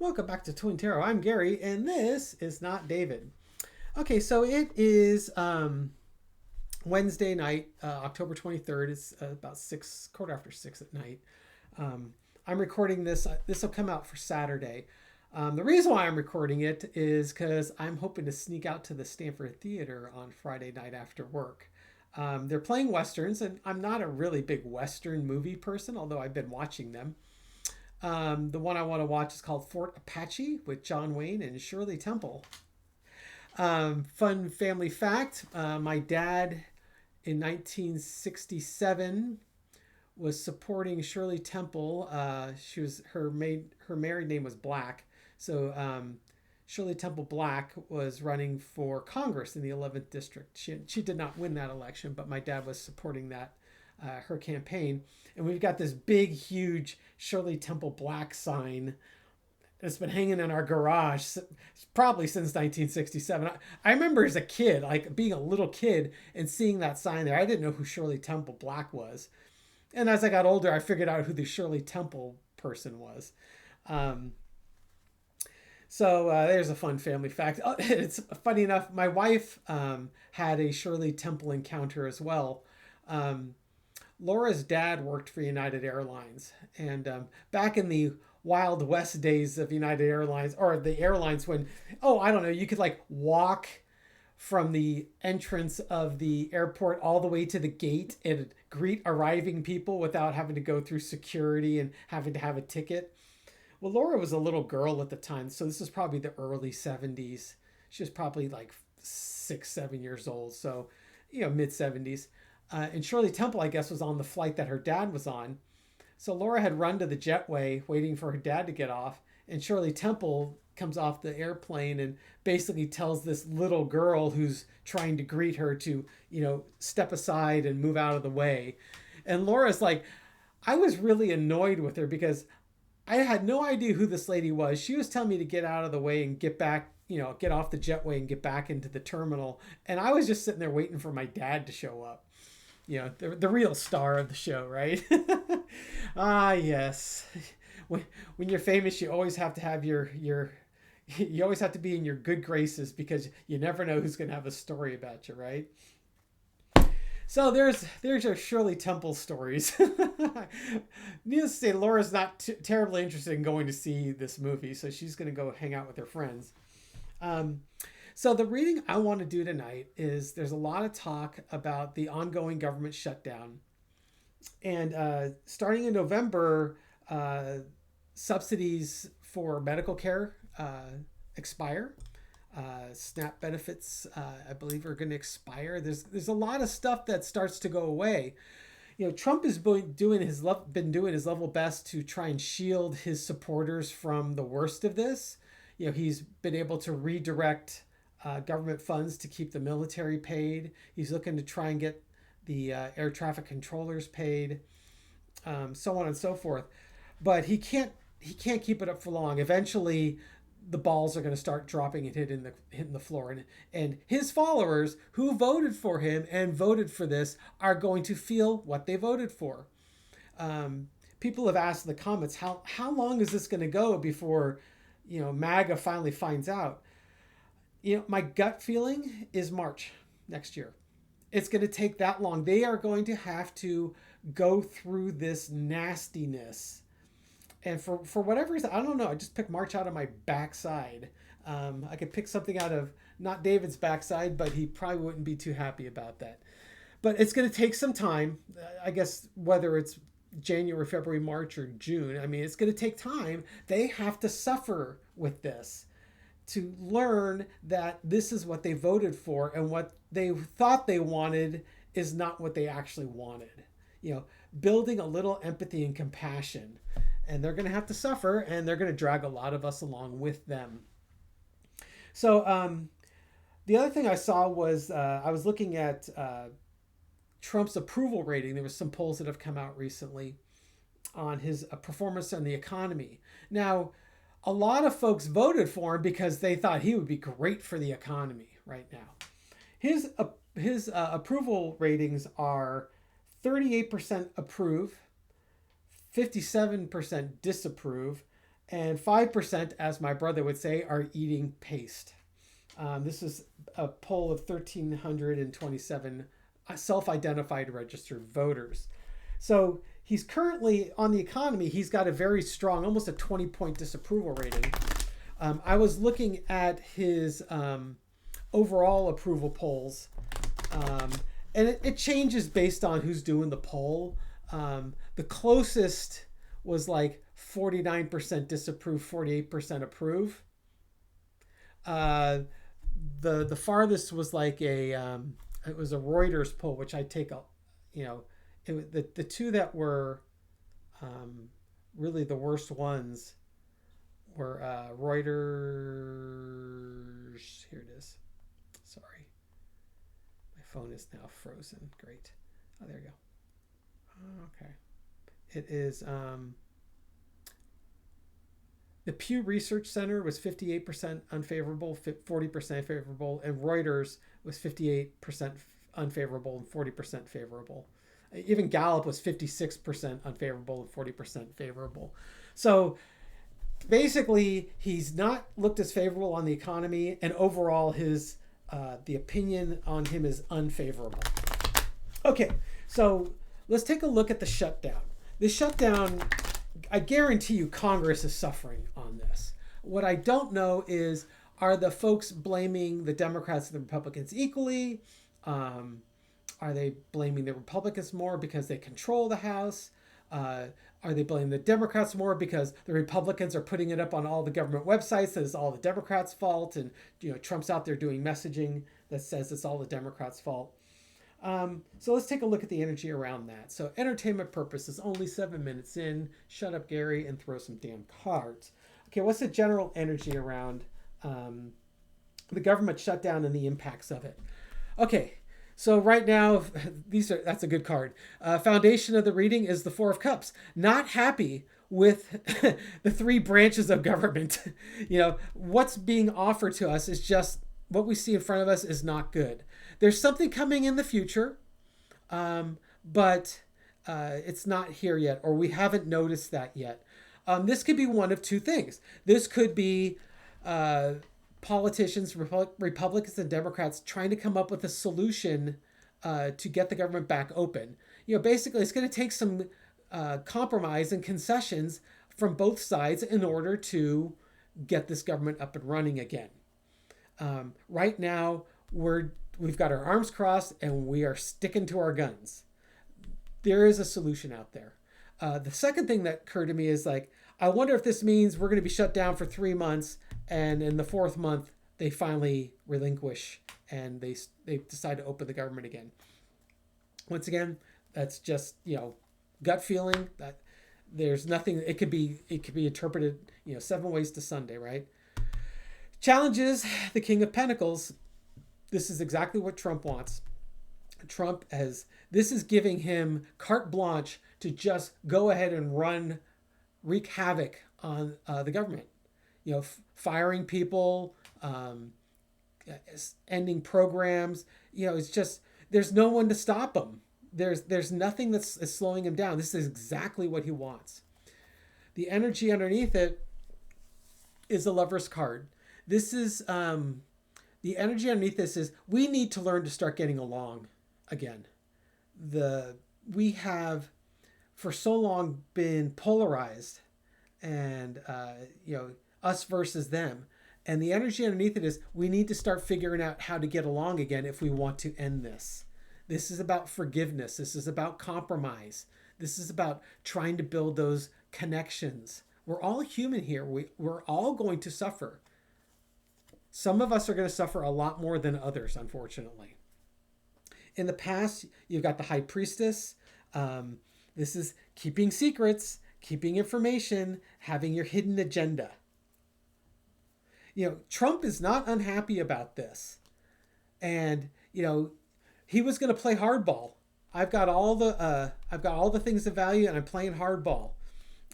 Welcome back to Twin Tarot. I'm Gary, and this is not David. Okay, so it is Wednesday night, October 23rd. It's about quarter after 6 at night. I'm recording this. This will come out for Saturday. The reason why I'm recording it is because I'm hoping to sneak out to the Stanford Theater on Friday night after work. They're playing Westerns, and I'm not a really big Western movie person, although I've been watching them. The one I want to watch is called Fort Apache with John Wayne and Shirley Temple. Fun family fact: my dad in 1967 was supporting Shirley Temple. She was her married name was Black, so Shirley Temple Black was running for Congress in the 11th district. She did not win that election, but my dad was supporting that her campaign. And we've got this big, huge Shirley Temple Black sign that's been hanging in our garage probably since 1967. I remember as a kid, like being a little kid and seeing that sign there. I didn't know who Shirley Temple Black was. And as I got older, I figured out who the Shirley Temple person was. So there's a fun family fact. It's funny enough, my wife had a Shirley Temple encounter as well. Laura's dad worked for United Airlines. And back in the Wild West days of United Airlines, or the airlines when, I don't know, you could like walk from the entrance of the airport all the way to the gate and greet arriving people without having to go through security and having to have a ticket. Well, Laura was a little girl at the time, so this is probably the early 70s. She was probably like 6, 7 years old, so, mid 70s. And Shirley Temple, I guess, was on the flight that her dad was on. So Laura had run to the jetway waiting for her dad to get off. And Shirley Temple comes off the airplane and basically tells this little girl who's trying to greet her to, step aside and move out of the way. And Laura's like, I was really annoyed with her because I had no idea who this lady was. She was telling me to get out of the way and get back, get off the jetway and get back into the terminal. And I was just sitting there waiting for my dad to show up. The real star of the show, right? Yes. When you're famous, you always have to have you always have to be in your good graces because you never know who's going to have a story about you, right? So there's your Shirley Temple stories. Needless to say, Laura's not terribly interested in going to see this movie, so she's going to go hang out with her friends. So the reading I want to do tonight is there's a lot of talk about the ongoing government shutdown. And starting in November, subsidies for medical care expire. SNAP benefits, I believe, are going to expire. There's a lot of stuff that starts to go away. Trump has been doing his level best to try and shield his supporters from the worst of this. He's been able to redirect government funds to keep the military paid. He's looking to try and get the air traffic controllers paid, so on and so forth. But he can't keep it up for long. Eventually, the balls are going to start dropping and hitting the floor. And his followers who voted for him and voted for this are going to feel what they voted for. People have asked in the comments, how long is this going to go before, MAGA finally finds out? My gut feeling is March next year. It's going to take that long. They are going to have to go through this nastiness. And for whatever reason, I don't know. I just picked March out of my backside. I could pick something out of not David's backside, but he probably wouldn't be too happy about that. But it's going to take some time. I guess whether it's January, February, March, or June. I mean, it's going to take time. They have to suffer with this to learn that this is what they voted for and what they thought they wanted is not what they actually wanted. Building a little empathy and compassion. And they're going to have to suffer, and they're going to drag a lot of us along with them. So the other thing I saw was I was looking at Trump's approval rating. There was some polls that have come out recently on his performance on the economy. Now, a lot of folks voted for him because they thought he would be great for the economy right now. His approval ratings are 38% approve, 57% disapprove, And 5%, as my brother would say, are eating paste. This is a poll of 1,327 self-identified registered voters. So he's currently on the economy. He's got a very strong, almost a 20-point disapproval rating. I was looking at his overall approval polls, and it changes based on who's doing the poll. The closest was like 49% disapprove, 48% approve. The farthest was like it was a Reuters poll, which I take the two that were really the worst ones were Reuters. Here it is. Sorry, my phone is now frozen. Great. Oh, there you go. Okay, it is. The Pew Research Center was 58% unfavorable, 40% favorable, and Reuters was 58% unfavorable and 40% favorable. Even Gallup was 56% unfavorable and 40% favorable. So basically, he's not looked as favorable on the economy, and overall, his the opinion on him is unfavorable. Okay, so let's take a look at the shutdown. The shutdown, I guarantee you Congress is suffering on this. What I don't know is, are the folks blaming the Democrats and the Republicans equally? Are they blaming the Republicans more because they control the House? Are they blaming the Democrats more because the Republicans are putting it up on all the government websites that it's all the Democrats' fault, and Trump's out there doing messaging that says it's all the Democrats' fault? So let's take a look at the energy around that. So entertainment purposes, only 7 minutes in. Shut up, Gary, and throw some damn cards. Okay, what's the general energy around the government shutdown and the impacts of it? Okay, so right now, that's a good card. Foundation of the reading is the Four of Cups. Not happy with the three branches of government. What's being offered to us is just what we see in front of us is not good. There's something coming in the future, but it's not here yet, or we haven't noticed that yet. This could be one of two things. This could be politicians, Republicans and Democrats, trying to come up with a solution to get the government back open. Basically, it's going to take some compromise and concessions from both sides in order to get this government up and running again. Right now, we've got our arms crossed and we are sticking to our guns. There is a solution out there. The second thing that occurred to me is I wonder if this means we're going to be shut down for 3 months, and in the 4th month they finally relinquish and they decide to open the government again. Once again, that's just gut feeling. That there's nothing. It could be interpreted 7 ways to Sunday, right? Challenges the King of Pentacles. This is exactly what Trump wants. This is giving him carte blanche to just go ahead and wreak havoc on the government. Firing people, ending programs. It's just, there's no one to stop him. There's nothing that's slowing him down. This is exactly what he wants. The energy underneath it is the Lover's card. This is the energy underneath this is we need to learn to start getting along again. We have for so long been polarized, and us versus them. And the energy underneath it is we need to start figuring out how to get along again if we want to end this. This is about forgiveness. This is about compromise. This is about trying to build those connections. We're all human here. We're all going to suffer. Some of us are going to suffer a lot more than others, unfortunately. In the past, you've got the High Priestess. This is keeping secrets, keeping information, having your hidden agenda. Trump is not unhappy about this. And, he was going to play hardball. I've got all the things of value, and I'm playing hardball.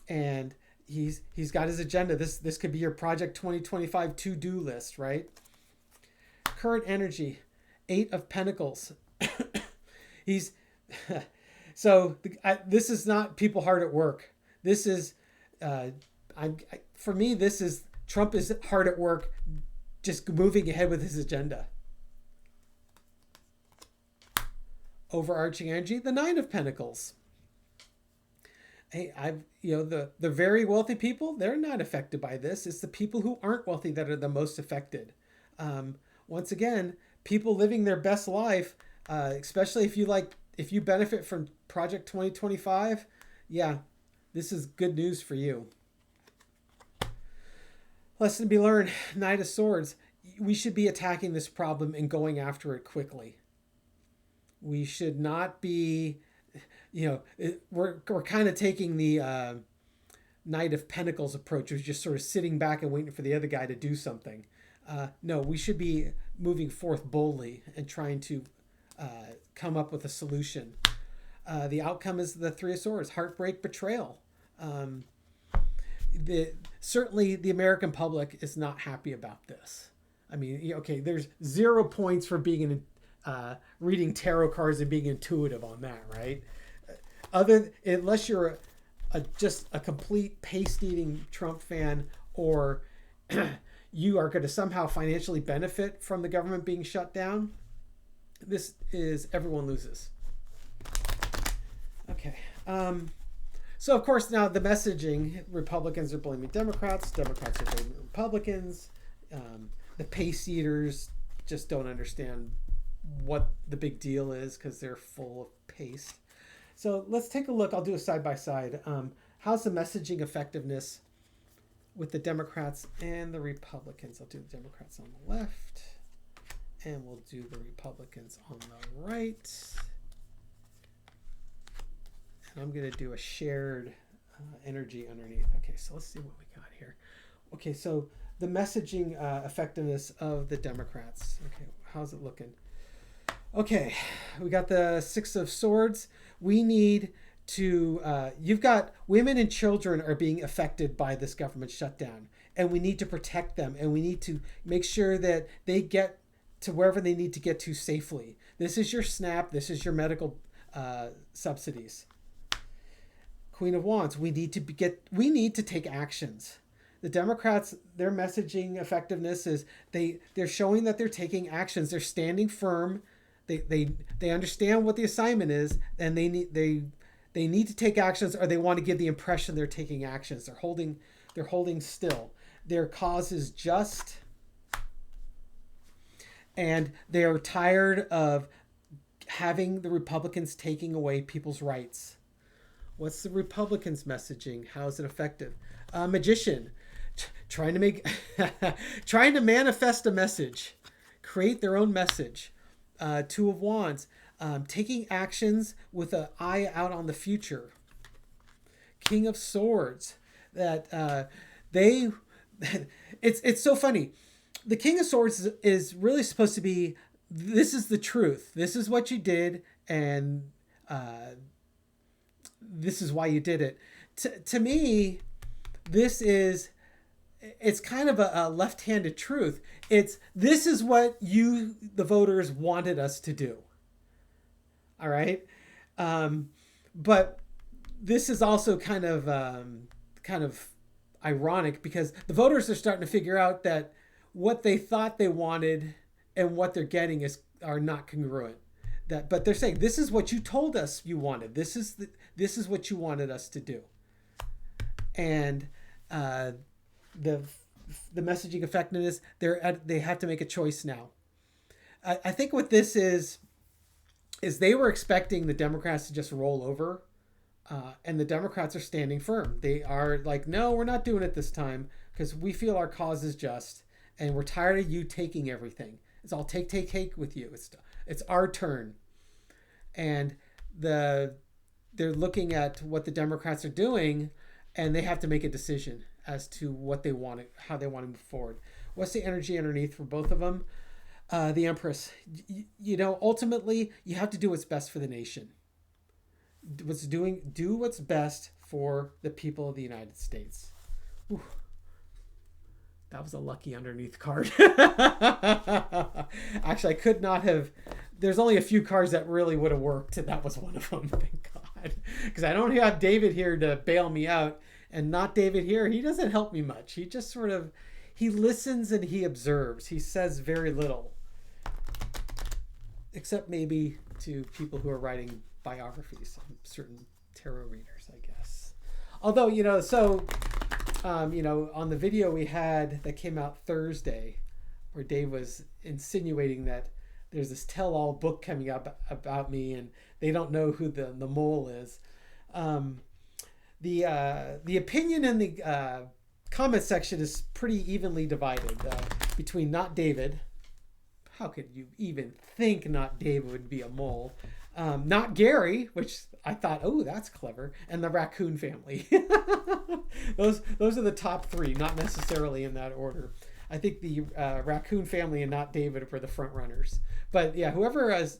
And he's got his agenda. This could be your Project 2025 to-do list, right? Current energy, 8 of Pentacles. This is not people hard at work. This is For me, Trump is hard at work, just moving ahead with his agenda. Overarching energy, the Nine of Pentacles. Hey, the very wealthy people, they're not affected by this. It's the people who aren't wealthy that are the most affected. Once again, people living their best life, especially if you benefit from Project 2025, yeah, this is good news for you. Lesson to be learned, Knight of Swords. We should be attacking this problem and going after it quickly. We should not be, we're kind of taking the Knight of Pentacles approach, which is just sort of sitting back and waiting for the other guy to do something. No, we should be moving forth boldly and trying to come up with a solution. The outcome is the Three of Swords, heartbreak, betrayal. Certainly the American public is not happy about this. I mean, okay, there's 0 points for being reading tarot cards and being intuitive on that, right? Unless you're just a complete paste-eating Trump fan, or you are going to somehow financially benefit from the government being shut down, this is everyone loses. Okay. So, of course, now the messaging, Republicans are blaming Democrats are blaming Republicans. The pace eaters just don't understand what the big deal is because they're full of paste. So let's take a look. I'll do a side-by-side. How's the messaging effectiveness with the Democrats and the Republicans? I'll do the Democrats on the left, and we'll do the Republicans on the right. I'm going to do a shared energy underneath. Okay, so let's see what we got here. Okay, so the messaging effectiveness of the Democrats. Okay, how's it looking? Okay, we got the Six of Swords. We need to, you've got women and children are being affected by this government shutdown, and we need to protect them, and we need to make sure that they get to wherever they need to get to safely. This is your SNAP. This is your medical subsidies. Queen of Wands, we need to take actions. The Democrats, their messaging effectiveness is they're showing that they're taking actions. They're standing firm. They understand what the assignment is, and they need to take actions, or they want to give the impression they're taking actions. They're holding still. Their cause is just, and they're tired of having the Republicans taking away people's rights. What's the Republicans' messaging? How is it effective? Magician, trying to manifest a message, create their own message. Two of Wands, taking actions with an eye out on the future. King of Swords, that it's so funny. The King of Swords is really supposed to be, this is the truth. This is what you did, and this is why you did it. To me, it's kind of a left-handed truth. This is what you, the voters, wanted us to do. All right. But this is also kind of ironic, because the voters are starting to figure out that what they thought they wanted and what they're getting are not congruent. But they're saying, this is what you told us you wanted. This is what you wanted us to do. And the messaging effectiveness, they have to make a choice now. I think what this is they were expecting the Democrats to just roll over, and the Democrats are standing firm. They are like, no, we're not doing it this time because we feel our cause is just, and we're tired of you taking everything. It's all take with you. It's our turn. And they're looking at what the Democrats are doing, and they have to make a decision as to what they want, how they want to move forward. What's the energy underneath for both of them? The Empress. Ultimately, you have to do what's best for the nation. Do what's best for the people of the United States. Whew. That was a lucky underneath card. Actually, I could not have. There's only a few cards that really would have worked, and that was one of them. Thank God, because I don't have David here to bail me out. And not David here, he doesn't help me much. He just sort of, he listens and he observes. He says very little, except maybe to people who are writing biographies on certain tarot readers, I guess. Although, on the video we had that came out Thursday, where Dave was insinuating that there's this tell-all book coming up about me and they don't know who the mole is. The opinion in the comment section is pretty evenly divided between not David. How could you even think not David would be a mole? Not Gary, which I thought, oh, that's clever, and the raccoon family. those are the top three, not necessarily in that order. I think the raccoon family and not David were the front runners. But yeah,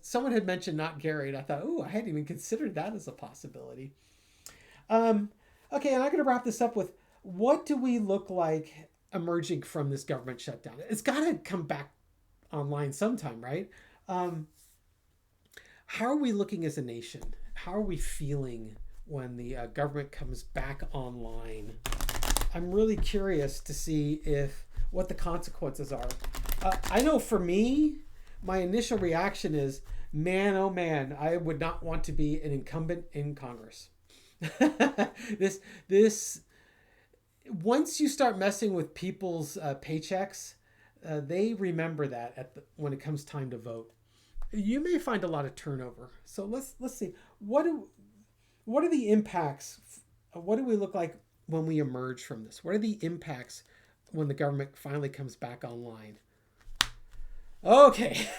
someone had mentioned not Gary, and I thought, oh, I hadn't even considered that as a possibility. Okay, and I'm going to wrap this up with, what do we look like emerging from this government shutdown? It's got to come back online sometime, right? How are we looking as a nation? How are we feeling when the government comes back online? I'm really curious to see what the consequences are. I know for me, my initial reaction is, man, oh man, I would not want to be an incumbent in Congress. this once you start messing with people's paychecks, they remember that when it comes time to vote. You may find a lot of turnover. So let's see, what are the impacts? What do we look like when we emerge from this? What are the impacts when the government finally comes back online? Okay.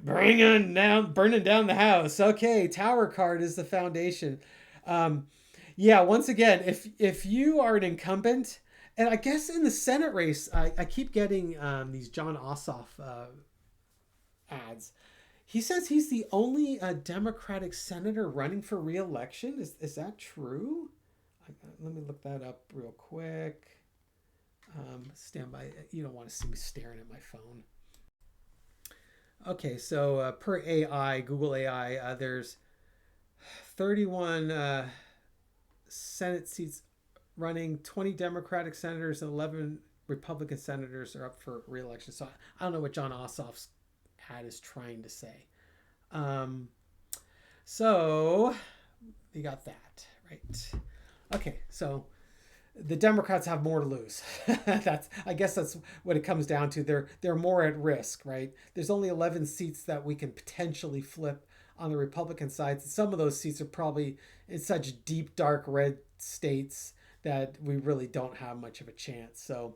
Burning down the house. Okay, tower card is the foundation. Once again, if you are an incumbent, and I guess in the Senate race, I keep getting these John Ossoff ads. He says he's the only Democratic senator running for re-election. Is that true? Let me look that up real quick. Stand by. You don't want to see me staring at my phone. Okay, so per Google AI, there's 31 Senate seats running, 20 Democratic senators and 11 Republican senators are up for re-election. So I don't know what John Ossoff's ad is trying to say. So you got that, right? Okay, so the Democrats have more to lose. I guess that's what it comes down to. They're more at risk, right? There's only 11 seats that we can potentially flip on the Republican side. Some of those seats are probably in such deep, dark red states that we really don't have much of a chance. So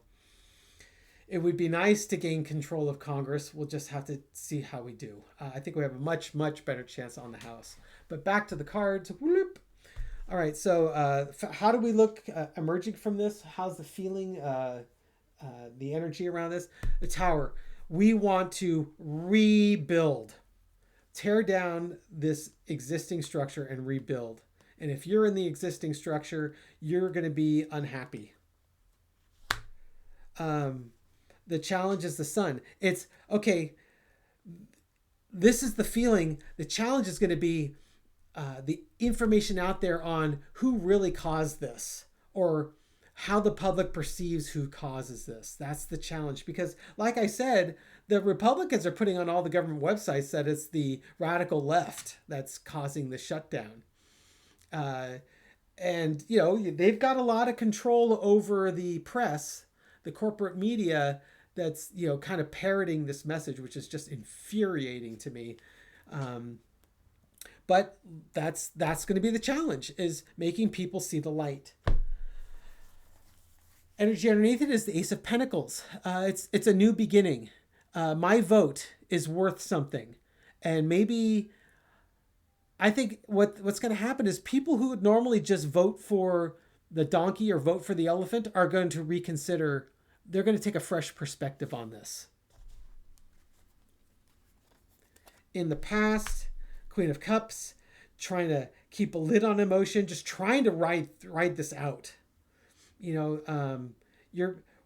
it would be nice to gain control of Congress. We'll just have to see how we do. I think we have a much, much better chance on the House. But back to the cards. Whoop. All right, so how do we look emerging from this? How's the feeling, the energy around this? The tower. We want to rebuild. Tear down this existing structure and rebuild. And if you're in the existing structure, you're going to be unhappy. The challenge is the sun. It's, okay, this is the feeling. The challenge is going to be the information out there on who really caused this, or how the public perceives who causes this. That's the challenge. Because like I said, the Republicans are putting on all the government websites that it's the radical left that's causing the shutdown. And, they've got a lot of control over the press, the corporate media that's, kind of parroting this message, which is just infuriating to me. But that's going to be the challenge, is making people see the light. Energy underneath it is the Ace of Pentacles. It's a new beginning. My vote is worth something. And maybe, I think what's going to happen is people who would normally just vote for the donkey or vote for the elephant are going to reconsider. They're going to take a fresh perspective on this. In the past, Queen of Cups, trying to keep a lid on emotion, just trying to ride this out.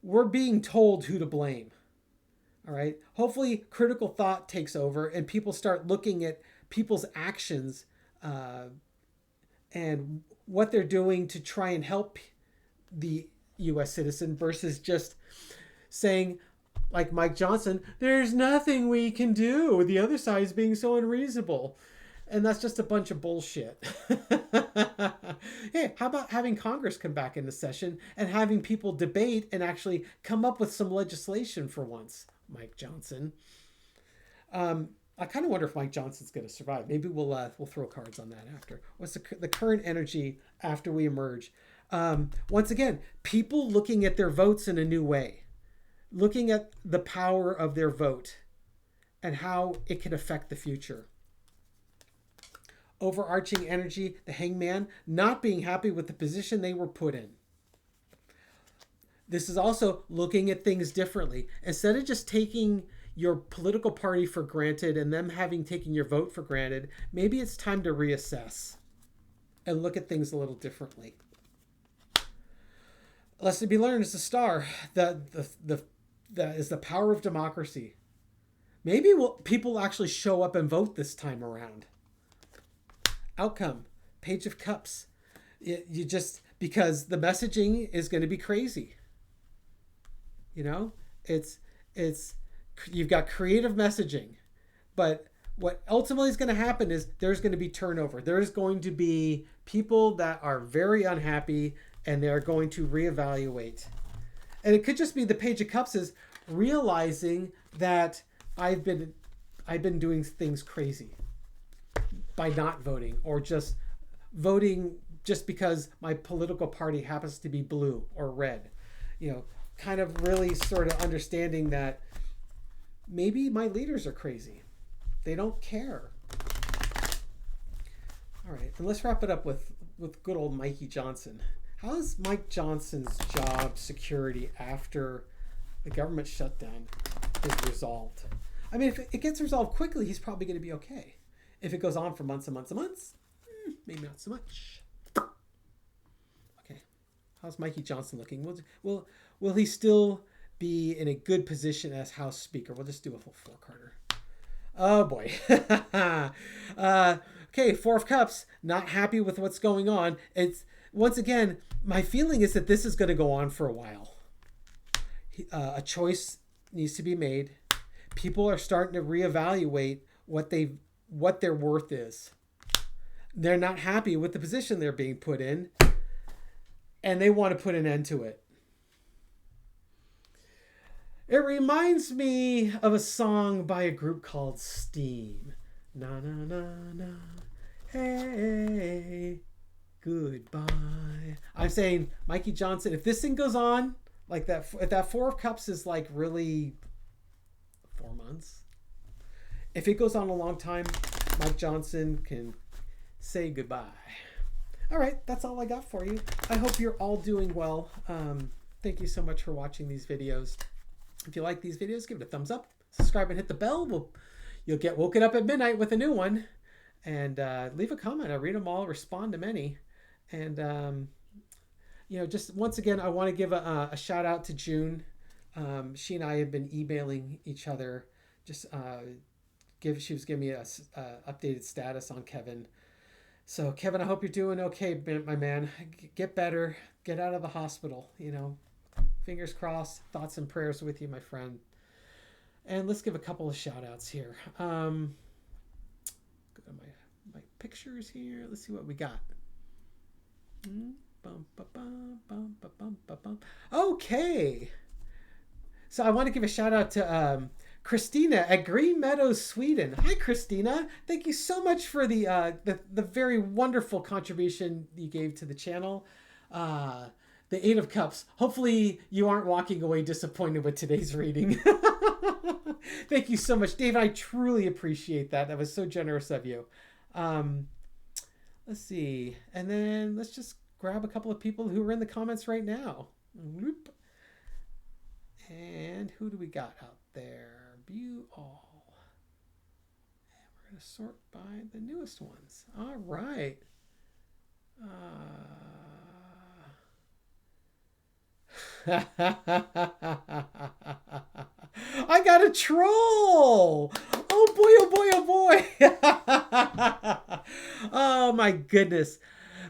We're being told who to blame. All right. Hopefully critical thought takes over and people start looking at people's actions and what they're doing to try and help the U.S. citizen versus just saying, like Mike Johnson, there's nothing we can do. The other side is being so unreasonable. And that's just a bunch of bullshit. Hey, how about having Congress come back into session and having people debate and actually come up with some legislation for once, Mike Johnson? I kind of wonder if Mike Johnson's going to survive. Maybe we'll throw cards on that after. What's the current energy after we emerge? Once again, people looking at their votes in a new way, looking at the power of their vote and how it can affect the future. Overarching energy, the hangman, not being happy with the position they were put in. This is also looking at things differently. Instead of just taking your political party for granted and them having taken your vote for granted, maybe it's time to reassess and look at things a little differently. Lesson to be learned is the star. That is the power of democracy. Maybe people actually show up and vote this time around. Outcome, Page of Cups. You just, because the messaging is going to be crazy. You know, it's you've got creative messaging, but what ultimately is going to happen is there's going to be turnover. There's going to be people that are very unhappy and they're going to reevaluate. And it could just be the Page of Cups is realizing that I've been doing things crazy by not voting, or just voting just because my political party happens to be blue or red. You know, kind of really sort of understanding that maybe my leaders are crazy. They don't care. All right, and let's wrap it up with good old Mikey Johnson. How is Mike Johnson's job security after the government shutdown is resolved? I mean, if it gets resolved quickly, he's probably going to be okay. If it goes on for months and months and months, maybe not so much. Okay, how's Mikey Johnson looking? Will he still be in a good position as House Speaker? We'll just do a full four-carder. Oh boy. Okay, Four of Cups. Not happy with what's going on. It's once again, my feeling is that this is going to go on for a while. A choice needs to be made. People are starting to reevaluate what their worth is. They're not happy with the position they're being put in, and they want to put an end to it. It reminds me of a song by a group called Steam. Na na na na, hey, goodbye. I'm saying, Mikey Johnson, if this thing goes on like that, if that Four of Cups is like really 4 months, if it goes on a long time, Mike Johnson can say goodbye. All right, that's all I got for you. I hope you're all doing well. Thank you so much for watching these videos. If you like these videos, give it a thumbs up, subscribe, and hit the bell. You'll get woken up at midnight with a new one. And leave a comment. I read them all, respond to many. And, just once again, I want to give a shout out to June. She and I have been emailing each other. She was giving me a updated status on Kevin. So Kevin, I hope you're doing okay, my man. Get better. Get out of the hospital. Fingers crossed. Thoughts and prayers with you, my friend. And let's give a couple of shout outs here. Go to my pictures here. Let's see what we got. Okay. So I want to give a shout out to Christina at Green Meadows, Sweden. Hi, Christina. Thank you so much for the very wonderful contribution you gave to the channel. The Eight of Cups. Hopefully you aren't walking away disappointed with today's reading. Thank you so much, Dave. I truly appreciate that. That was so generous of you. Let's see. And then let's just grab a couple of people who are in the comments right now. Whoop. And who do we got out there? View all. And we're going to sort by the newest ones. All right. I got a troll. Oh boy, oh boy, oh boy. Oh my goodness.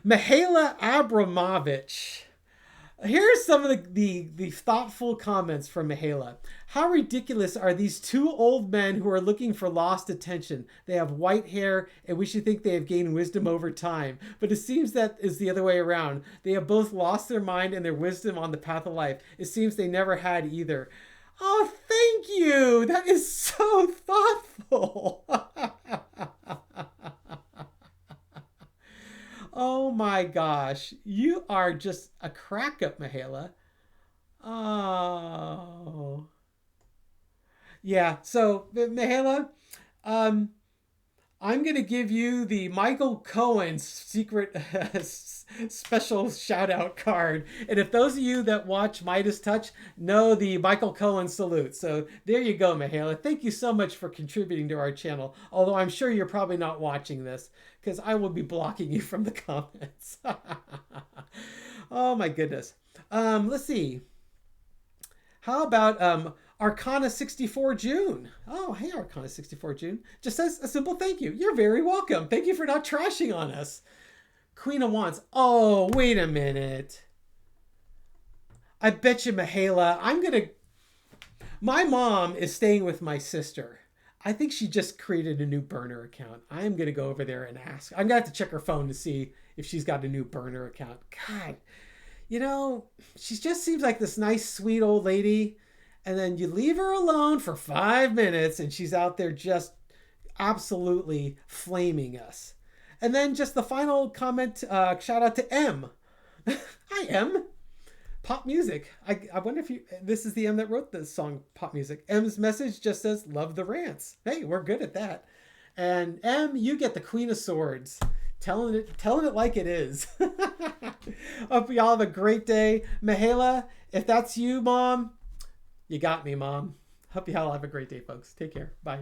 Mihaela Abramovich. Here's some of the thoughtful comments from Mihaela. How ridiculous are these two old men who are looking for lost attention? They have white hair, and we should think they have gained wisdom over time. But it seems that is the other way around. They have both lost their mind and their wisdom on the path of life. It seems they never had either. Oh, thank you. That is so thoughtful. Oh my gosh. You are just a crack up, Mihaela. Oh. Yeah, so Mihaela, I'm going to give you the Michael Cohen secret special shout out card. And if those of you that watch Midas Touch know the Michael Cohen salute. So there you go, Mihaela. Thank you so much for contributing to our channel. Although I'm sure you're probably not watching this because I will be blocking you from the comments. Oh my goodness. Let's see. How about Arcana 64 June? Oh, hey, Arcana 64 June. Just says a simple thank you. You're very welcome. Thank you for not trashing on us. Queen of Wands. Oh, wait a minute. I bet you, Mihaela, my mom is staying with my sister. I think she just created a new burner account. I'm going to go over there and ask. I'm going to have to check her phone to see if she's got a new burner account. God, you know, she just seems like this nice, sweet old lady. And then you leave her alone for 5 minutes and she's out there just absolutely flaming us. And then just the final comment, shout out to M. Hi, M. Pop music. I wonder if this is the M that wrote the song Pop Music. M's message just says, love the rants. Hey, we're good at that. And M, you get the Queen of Swords. Telling it like it is. Hope y'all have a great day. Mihaela, if that's you, Mom, you got me, Mom. Hope you all have a great day, folks. Take care. Bye.